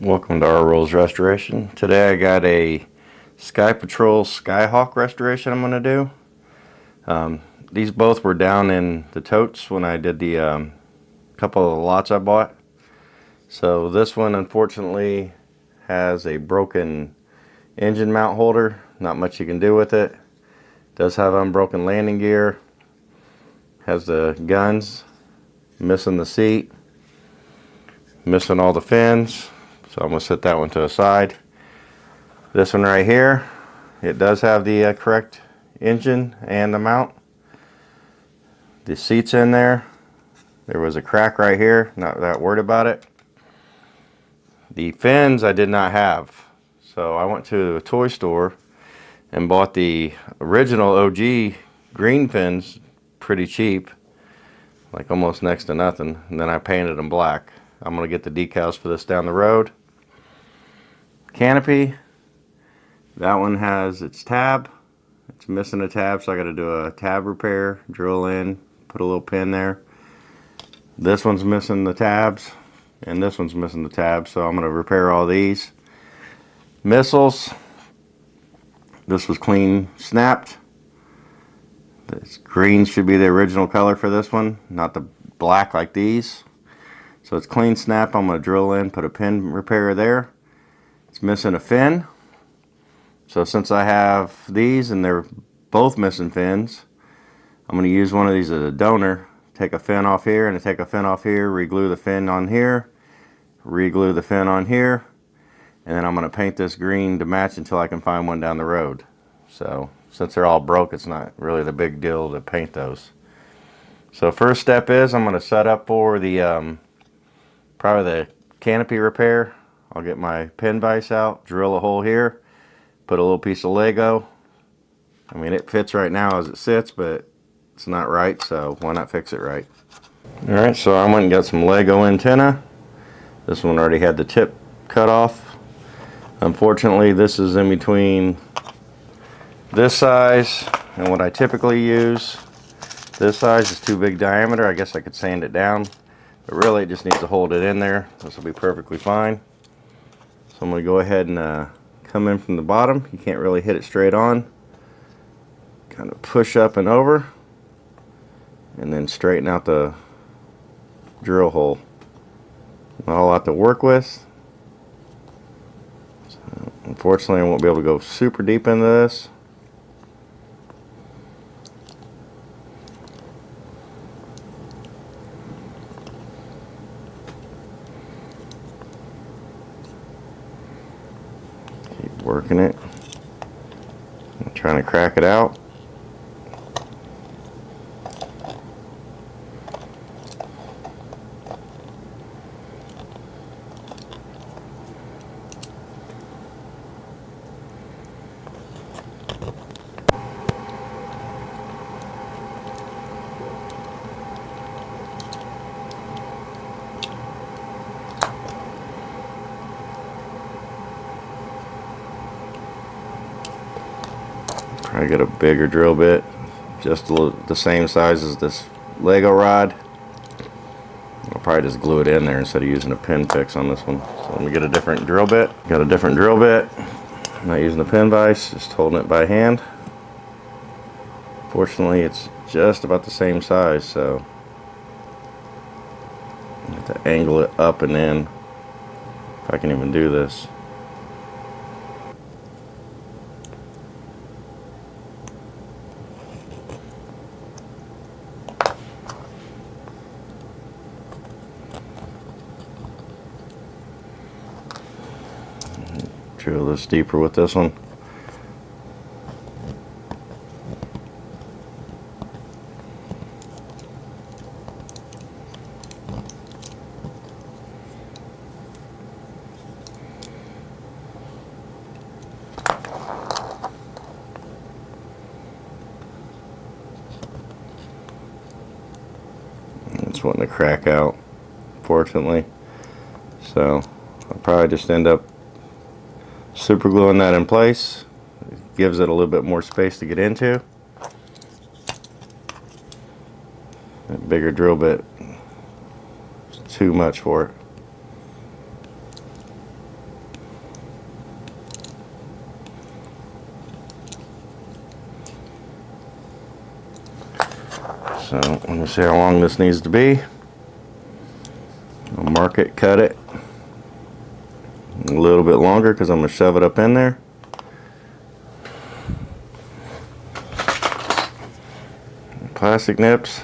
Welcome to our Rolls Restoration. Today I got a Sky Patrol Skyhawk restoration I'm going to do. These both were down in the totes when I did the couple of lots I bought. So this one unfortunately has a broken engine mount holder. Not much you can do with it. Does have unbroken landing gear. Has the guns. Missing the seat. Missing all the fins. So I'm going to set that one to the side. This one right here, it does have the correct engine and the mount. The seat's in there. There was a crack right here, not that worried about it. The fins I did not have. So I went to a toy store and bought the original OG green fins pretty cheap, like almost next to nothing. And then I painted them black. I'm going to get the decals for this down the road. Canopy, that one has its tab. It's missing a tab, so I got to do a tab repair, drill in, put a little pin there. This one's missing the tabs, and this one's missing the tabs, so I'm going to repair all these. Missiles, this was clean snapped. This green should be the original color for this one, not the black like these. So it's clean snap. I'm going to drill in, put a pin repair there. It's missing a fin. So since I have these and they're both missing fins, I'm going to use one of these as a donor. Take a fin off here and take a fin off here, re-glue the fin on here, re-glue the fin on here, and then I'm going to paint this green to match until I can find one down the road. So since they're all broke, it's not really the big deal to paint those. So first step is I'm going to set up for the probably the canopy repair. I'll get my pin vise out, drill a hole here, put a little piece of Lego. I mean, it fits right now as it sits, but it's not right, so why not fix it right? Alright, so I went and got some Lego antenna. This one already had the tip cut off. Unfortunately, this is in between this size and what I typically use. This size is too big diameter. I guess I could sand it down, but really it just needs to hold it in there. This will be perfectly fine. So I'm going to go ahead and come in from the bottom. You can't really hit it straight on. Kind of push up and over, and then straighten out the drill hole. Not a lot to work with. So unfortunately, I won't be able to go super deep into this. Working it. I'm trying to crack it out. I get a bigger drill bit, just the same size as this Lego rod. I'll probably just glue it in there instead of using a pin fix on this one. So let me get a different drill bit. Got a different drill bit. I'm not using the pin vise, just holding it by hand. Fortunately, it's just about the same size, so I have to angle it up and in if I can even do this. Drill this deeper with this one. It's wanting to crack out, fortunately. So I'll probably just end up super gluing that in place. It gives it a little bit more space to get into. That bigger drill bit is too much for it. So let me see how long this needs to be. I'll mark it, cut it a little bit longer because I'm going to shove it up in there. Plastic nips.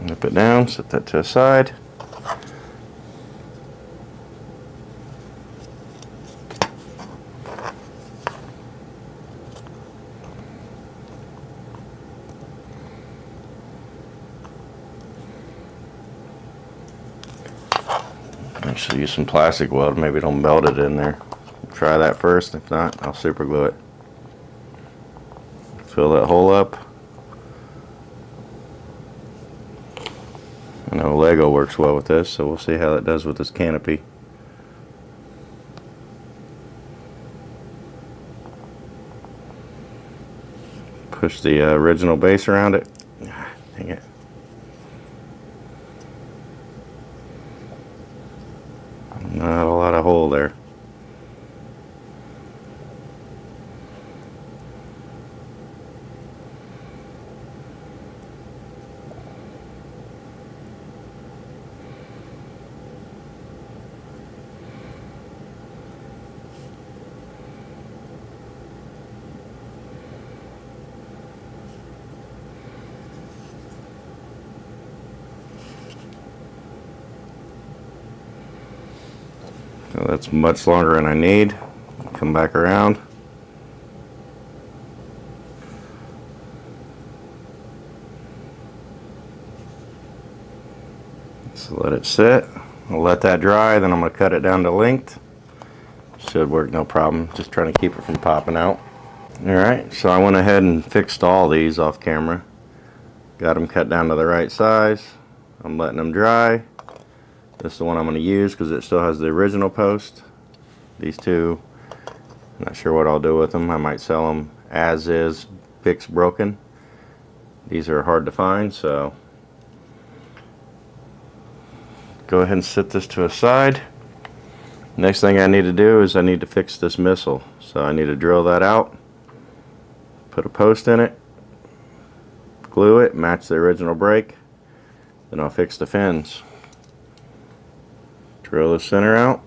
Nip it down, set that to the side. Actually use some plastic weld, maybe it'll melt it in there. Try that first, if not, I'll super glue it. Fill that hole up. I know Lego works well with this, so we'll see how that does with this canopy. Push the original base around it. Dang it. Not a lot of hole there. So that's much longer than I need. Come back around. So let it sit. I'll let that dry, then I'm going to cut it down to length. Should work no problem. Just trying to keep it from popping out. Alright, so I went ahead and fixed all these off camera. Got them cut down to the right size. I'm letting them dry. This is the one I'm going to use because it still has the original post. These two, I'm not sure what I'll do with them. I might sell them as is, fixed broken. These are hard to find, so go ahead and set this to a side. Next thing I need to do is I need to fix this missile. So I need to drill that out, put a post in it, glue it, match the original brake, then I'll fix the fins. Drill the center out.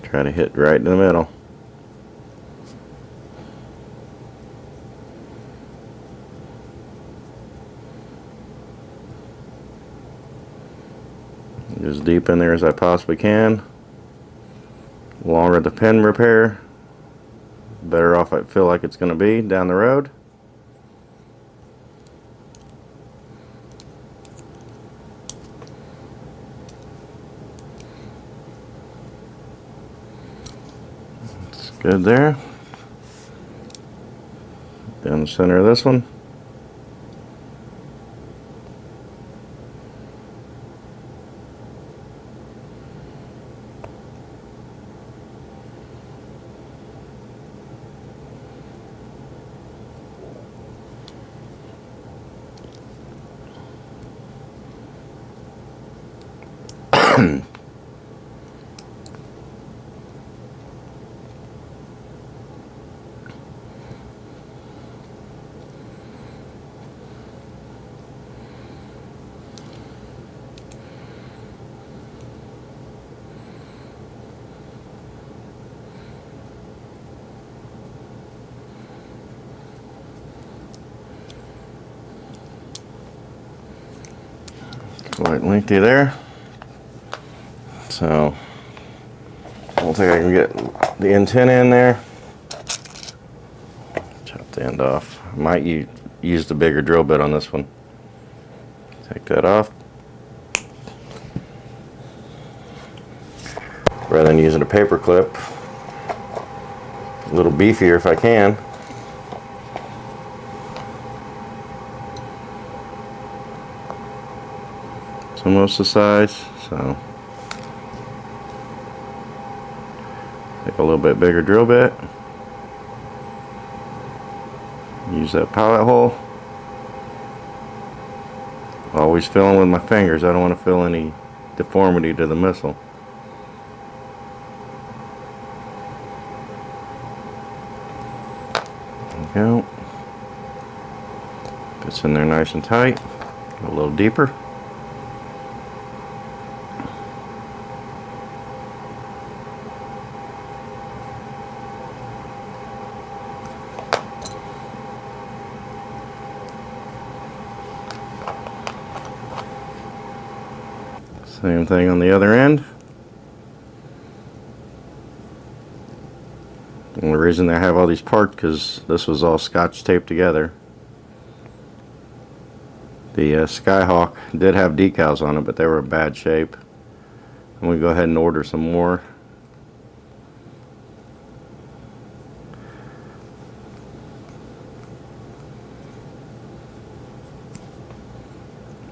Try to hit right in the middle. As deep in there as I possibly can. The longer the pin repair, better off I feel like it's going to be down the road. Good there. Down the center of this one. Quite lengthy there, so I don't think I can get the antenna in there. Chop the end off. I might use the bigger drill bit on this one. Take that off. Rather than using a paper clip, a little beefier if I can. It's almost the size, so take a little bit bigger drill bit. Use that pilot hole. Always filling with my fingers. I don't want to feel any deformity to the missile. Go. Fits in there nice and tight. Go a little deeper. Same thing on the other end. And the reason I have all these parts because this was all scotch taped together. The Skyhawk did have decals on it, but they were in bad shape. I'm going to go ahead and order some more.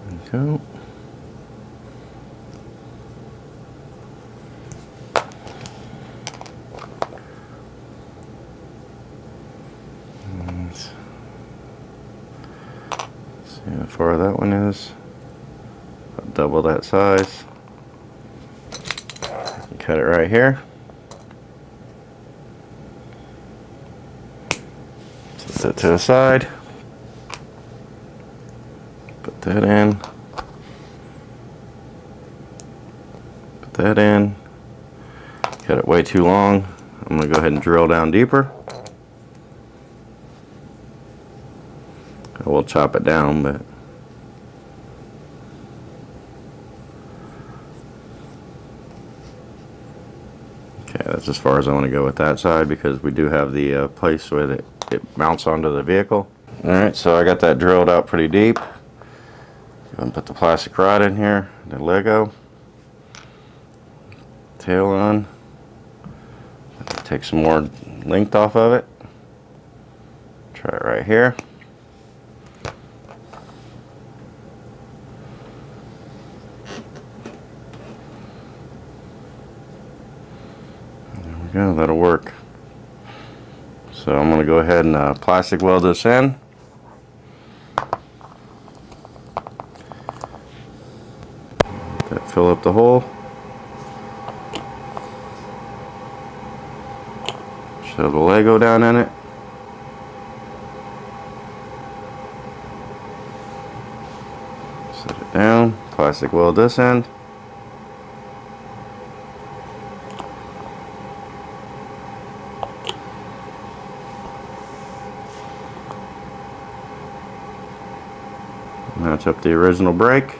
There we go. See how far that one is. I'll double that size. Cut it right here. Set that to the side. Put that in. Put that in. Cut it way too long. I'm going to go ahead and drill down deeper. I will chop it down, but okay, that's as far as I want to go with that side because we do have the place where it mounts onto the vehicle. Alright, so I got that drilled out pretty deep. Go ahead and put the plastic rod in here, the Lego, tail on. Take some more length off of it. Try it right here. Yeah, that'll work. So I'm going to go ahead and plastic weld this in. Fill up the hole. Shove the Lego down in it. Set it down. Plastic weld this end. Match up the original brake.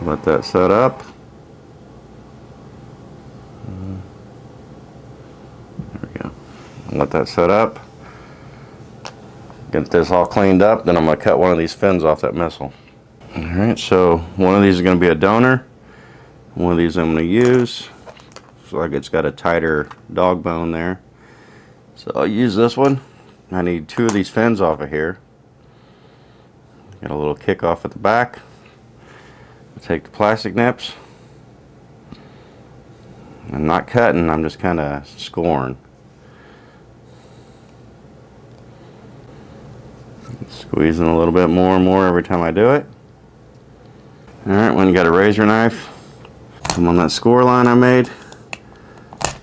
Let that set up. Let that set up. Get this all cleaned up, then I'm going to cut one of these fins off that missile. Alright, so one of these is going to be a donor. One of these I'm going to use. Looks like it's got a tighter dog bone there. So I'll use this one. I need two of these fins off of here. Got a little kick off at the back. I'll take the plastic nips. I'm not cutting, I'm just kind of scoring. Squeezing a little bit more and more every time I do it. Alright, when you got a razor knife, come on that score line I made,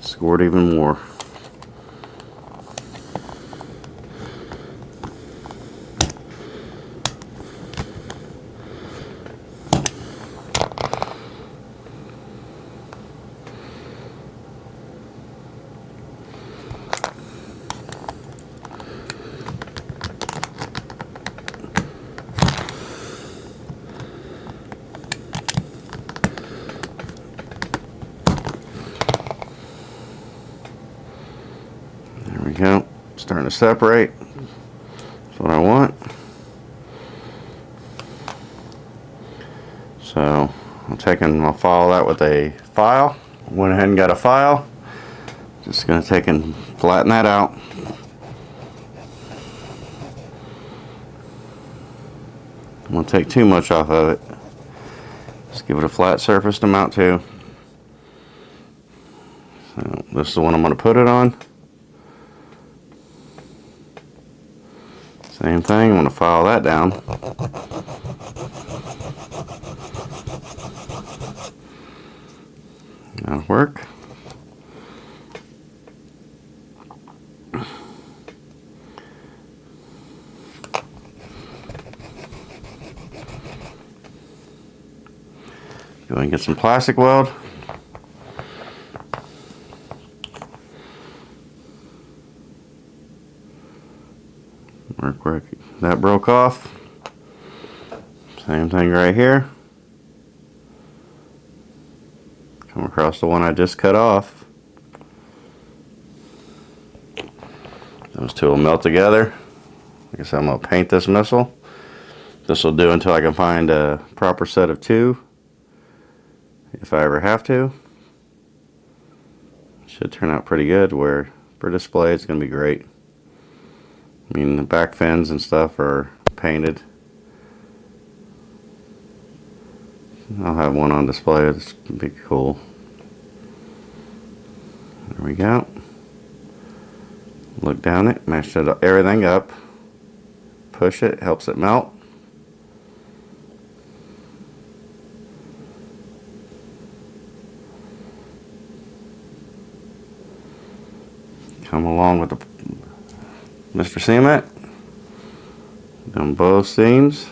score it even more. There we go. Starting to separate. That's what I want. So I'll follow that with a file. Went ahead and got a file. Just going to take and flatten that out. won't take too much off of it. Just give it a flat surface to mount to. So this is the one I'm going to put it on. Same thing, I'm going to file that down. That'll work. Go ahead and get some plastic weld. Work where that broke off. Same thing right here. Come across the one I just cut off. Those two will melt together. Like I said, I'm going to paint this missile. This will do until I can find a proper set of two, if I ever have to. Should turn out pretty good, where for display it's going to be great. I mean, the back fins and stuff are painted. I'll have one on display. It's going to be cool. There we go. Look down it, match everything up. Push it, helps it melt. Come along with the Mr. Cement on both seams.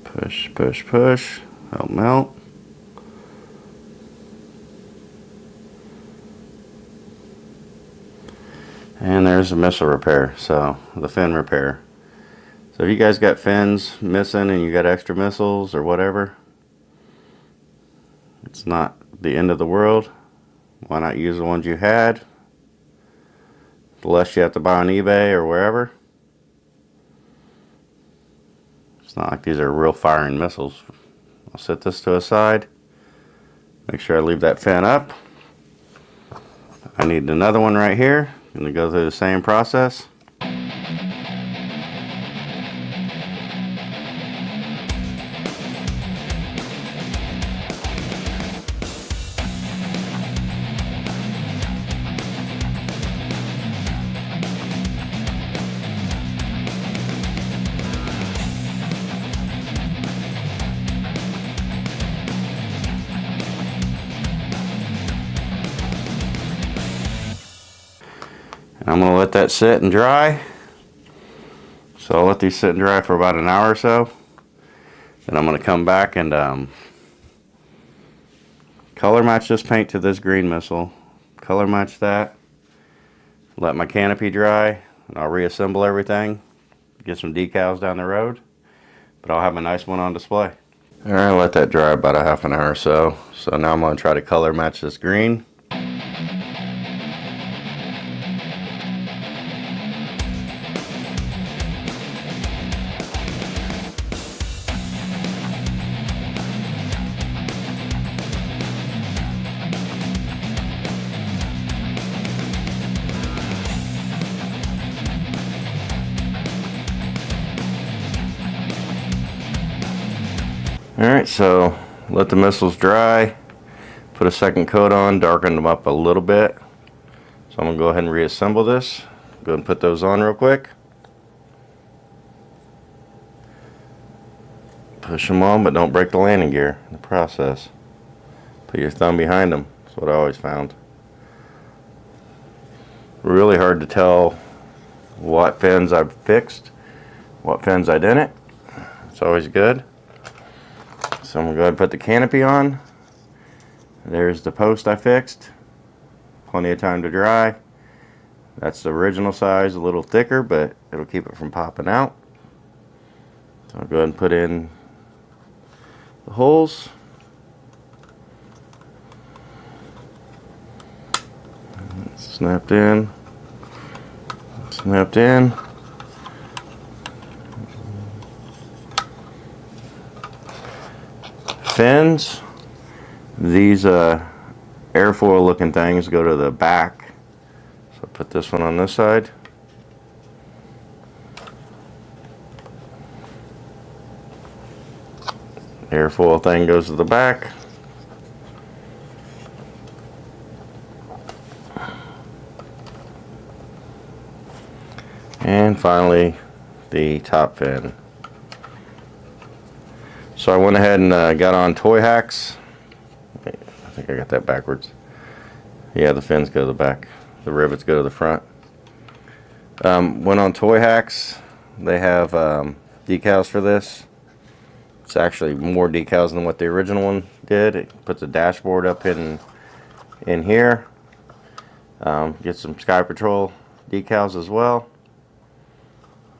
Push, push, push, help melt. And there's the missile repair, so the fin repair. So if you guys got fins missing and you got extra missiles or whatever, it's not the end of the world. Why not use the ones you had? The less you have to buy on eBay or wherever. It's not like these are real firing missiles. I'll set this to a side. Make sure I leave that fin up. I need another one right here. I'm going to go through the same process. I'm going to let that sit and dry. So I'll let these sit and dry for about an hour or so. Then I'm going to come back and color match this paint to this green missile. Color match that. Let my canopy dry. And I'll reassemble everything. Get some decals down the road. But I'll have a nice one on display. Alright, let that dry about a half an hour or so. So now I'm going to try to color match this green. Alright, so let the missiles dry, put a second coat on, darken them up a little bit. So I'm going to go ahead and reassemble this. Go ahead and put those on real quick. Push them on, but don't break the landing gear in the process. Put your thumb behind them. That's what I always found. Really hard to tell what fins I've fixed, what fins I didn't. It's always good. So I'm going to go ahead and put the canopy on. There's the post I fixed. Plenty of time to dry. That's the original size, a little thicker, but it'll keep it from popping out. So I'll go ahead and put in the holes. Snapped in. Snapped in. Fins. These airfoil looking things go to the back. So put this one on this side. Airfoil thing goes to the back. And finally, the top fin. So I went ahead and got on SKYHAWKS. I think I got that backwards. Yeah, the fins go to the back. The rivets go to the front. Went on SKYHAWKS. They have decals for this. It's actually more decals than what the original one did. It puts a dashboard up in here. Get some Sky Patrol decals as well.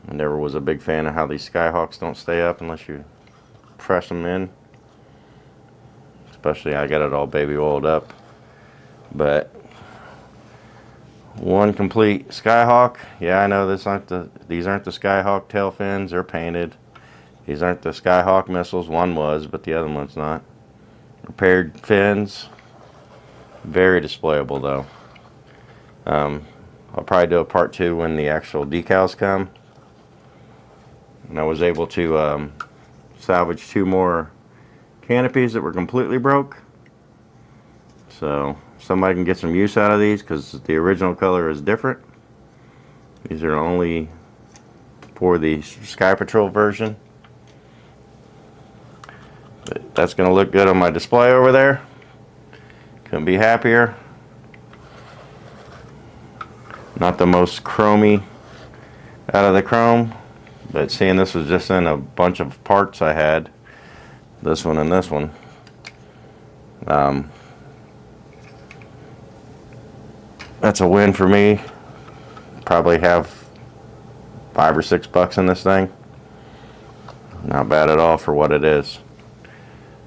I never was a big fan of how these SKYHAWKS don't stay up unless you press them in. Especially I got it all baby oiled up. But one complete Skyhawk. Yeah, I know these aren't the Skyhawk tail fins. They're painted. These aren't the Skyhawk missiles. One was, but the other one's not. Repaired fins. Very displayable though. I'll probably do a part 2 when the actual decals come. And I was able to salvage 2 more canopies that were completely broke. So somebody can get some use out of these because the original color is different. These are only for the Sky Patrol version. But that's going to look good on my display over there. Couldn't be happier. Not the most chromy out of the chrome, but seeing this was just in a bunch of parts I had, this one and this one, that's a win for me. Probably have $5 or $6 in this thing. Not bad at all for what it is.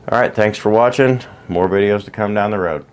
Alright, thanks for watching. More videos to come down the road.